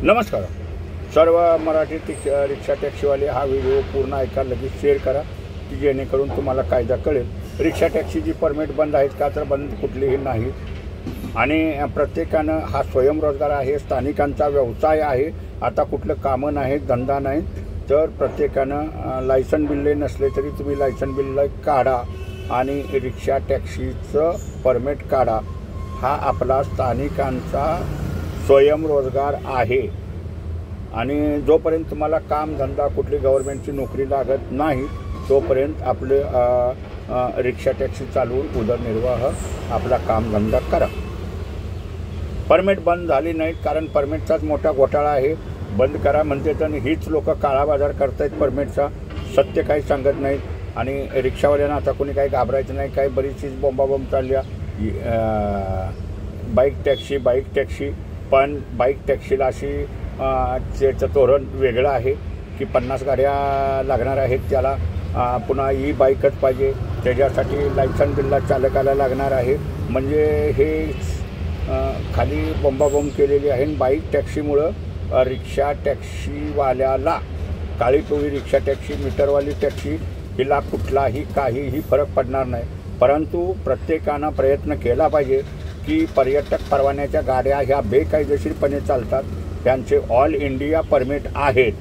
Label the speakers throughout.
Speaker 1: नमस्कार सर्व मराठी रिक्षा टॅक्सीवाले हा व्हिडिओ पूर्ण ऐका, लगेच शेअर करा की जेणेकरून तुम्हाला कायदा कळेल। रिक्षा टॅक्सीची परमिट बंद आहेत का? तर बंद कुठलीही नाही आणि प्रत्येकानं हा स्वयंरोजगार आहे, स्थानिकांचा व्यवसाय आहे। आता कुठलं कामं नाही, धंदा नाही, तर प्रत्येकानं लायसन बिल्ले नसले तरी तुम्ही लायसन बिल्ल काढा आणि रिक्षा टॅक्सीचं परमिट काढा। हा आपला स्थानिकांचा स्वयंरोजगार आहे आणि जोपर्यंत तुम्हाला काम धंदा कुठली गव्हर्नमेंटची नोकरी लागत नाही तोपर्यंत आपले रिक्षा टॅक्सी चालवून उदरनिर्वाह आपला काम धंदा करा। परमिट बंद झाली नाहीत कारण परमिटचाच मोठा घोटाळा आहे। बंद करा म्हणते तर हीच लोक काळा बाजार करतायत परमिटचा, सत्य काही सांगत नाहीत आणि रिक्षावाल्यांना आता कोणी काही घाबरायचं नाही। काही बरीचशी बोंबाबोंब चालल्या बाईक टॅक्सी पण बाईक टॅक्सीला अशी त्याचं धोरण वेगळं आहे की 50 गाड्या लागणार आहेत, त्याला पुन्हा ई बाईकच पाहिजे, त्याच्यासाठी लायसन बिल्ला चालकाला लागणार आहे। म्हणजे हे खाली बोंबाबोंब केलेली आहे। बाईक टॅक्सीमुळं रिक्षा टॅक्सीवाल्याला काळी पिवळी रिक्षा टॅक्सी मीटरवाली टॅक्सी हिला कुठलाही काहीही फरक पडणार नाही। परंतु प्रत्येकानं प्रयत्न केला पाहिजे की पर्यटक परवान्याच्या गाड्या ह्या बेकायदेशीरपणे चालतात, त्यांचे ऑल इंडिया परमिट आहेत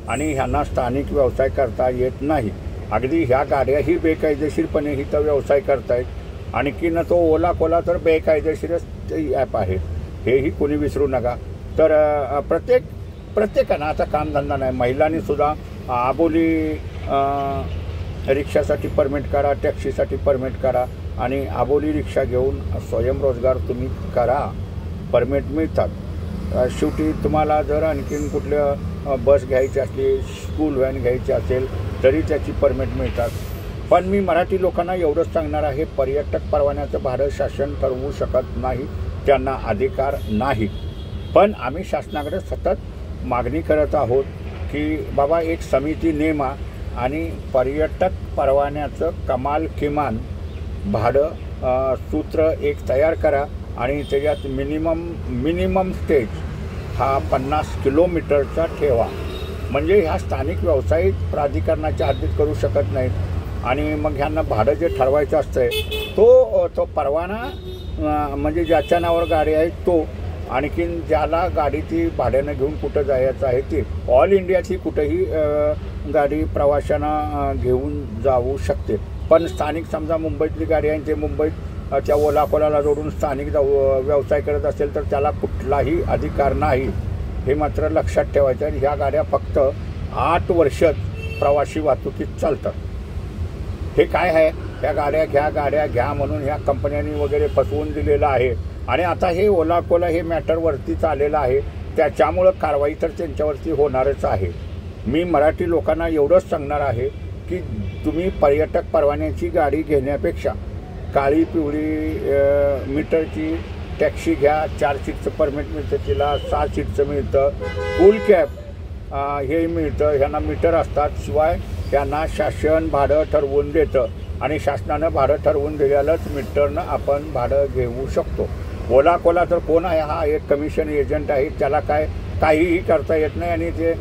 Speaker 1: आणि ह्यांना स्थानिक व्यवसाय करता येत नाही। अगदी ह्या गाड्याही बेकायदेशीरपणे इथं व्यवसाय करतायत। आणखीन तो ओला कोला तर बेकायदेशीरच ॲप आहे, हेही कोणी विसरू नका। तर प्रत्येकानं आता कामधंदा नाही, महिलांनी सुद्धा आबोली रिक्षासाठी परमिट काढा, टॅक्सीसाठी परमिट काढा आणि आबोली रिक्षा घेऊन स्वयंरोजगार तुम्ही करा, परमिट मिळतात। शेवटी तुम्हाला जर आणखीन कुठल्या बस घ्यायची असली, स्कूल व्हॅन घ्यायची असेल तरी त्याची परमिट मिळतात। पण मी मराठी लोकांना एवढंच सांगणार आहे, पर्यटक परवान्याचं भाडं शासन ठरवू शकत नाही, त्यांना अधिकार नाही। पण आम्ही शासनाकडे सतत मागणी करत आहोत की बाबा एक समिती नेमा आणि पर्यटक परवान्याचं कमाल किमान भाडं सूत्र एक तयार करा आणि त्याच्यात मिनिमम स्टेज हा 50 किलोमीटरचा ठेवा। म्हणजे ह्या स्थानिक व्यावसायिक प्राधिकरणाच्या हद्दीत करू शकत नाहीत आणि मग ह्यांना भाडं जे ठरवायचं असतंय तो परवाना म्हणजे ज्याच्या नावावर गाडी आहे तो, आणखीन ज्याला गाडी ती भाड्यानं घेऊन कुठं जायचं आहे ते, ऑल इंडियाची कुठंही गाडी प्रवाशांना घेऊन जाऊ शकते। पण स्थानिक समजा मुंबईतली गाडी आहे, ते मुंबईत त्या ओला कोलाला जोडून स्थानिक व्यवसाय करत असेल तर त्याला कुठलाही अधिकार नाही, हे मात्र लक्षात ठेवायचं आहे। ह्या गाड्या फक्त 8 वर्षच प्रवासी वाहतुकीत चालतात। हे काय आहे, ह्या गाड्या घ्या म्हणून ह्या कंपन्यांनी वगैरे फसवून दिलेलं आहे आणि आता हे ओला कोला हे मॅटरवरतीच आलेलं आहे, त्याच्यामुळं कारवाई तर त्यांच्यावरती होणारच आहे। मी मराठी लोकांना एवढंच सांगणार आहे की तुम्ही पर्यटक परवान्याची गाडी घेण्यापेक्षा काळी पिवळी मीटरची टॅक्सी घ्या। 4 सीटचं परमिट मिळतं, तिला 6 सीटचं मिळतं, फुल कॅब हे मिळतं, ह्यांना मीटर असतात। शिवाय त्यांना शासन भाडं ठरवून देतं आणि शासनानं भाडं ठरवून दिल्यालाच मीटरनं आपण भाडं घेऊ शकतो। ओला कोला तर कोण आहे, हा एक कमिशन एजंट आहे, त्याला काहीही करता येत नाही आणि ते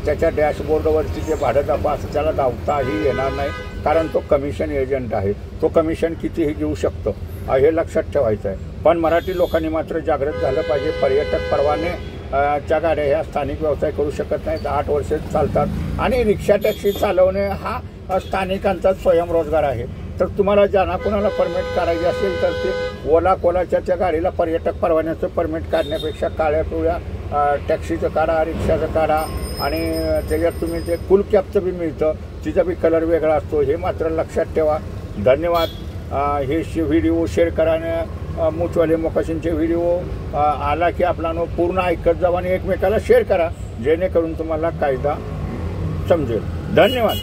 Speaker 1: त्याच्या डॅशबोर्डवरती जे भाडं दाखवा असं त्याला धावताही येणार नाही, कारण तो कमिशन एजंट आहे, तो कमिशन कितीही घेऊ शकतो, हे लक्षात ठेवायचं आहे। पण मराठी लोकांनी मात्र जागृत झालं पाहिजे। पर्यटक परवाने च्या गाड्या ह्या स्थानिक व्यवसाय करू शकत नाहीत, 8 वर्ष चालतात आणि रिक्षा टॅक्सी चालवणे हा स्थानिकांचाच स्वयंरोजगार आहे। तर तुम्हाला ज्यांना कोणाला परमिट काढायची असेल तर ते ओला कोलाच्या गाडीला पर्यटक परवान्याचं परमिट काढण्यापेक्षा काळ्या पिवळ्या टॅक्सीचं काढा, रिक्षाचं काढा आणि त्याच्यात तुम्ही ते फुल कॅबचं बी मिळतं, तिचा बी कलर वेगळा असतो, हे मात्र लक्षात ठेवा। धन्यवाद। हे व्हिडिओ शेअर करा आणि मुचवाले मोकाशींचे व्हिडिओ आला की आपल्याला पूर्ण ऐकत जावा आणि एकमेकाला शेअर करा जेणेकरून तुम्हाला कायदा समजेल। धन्यवाद।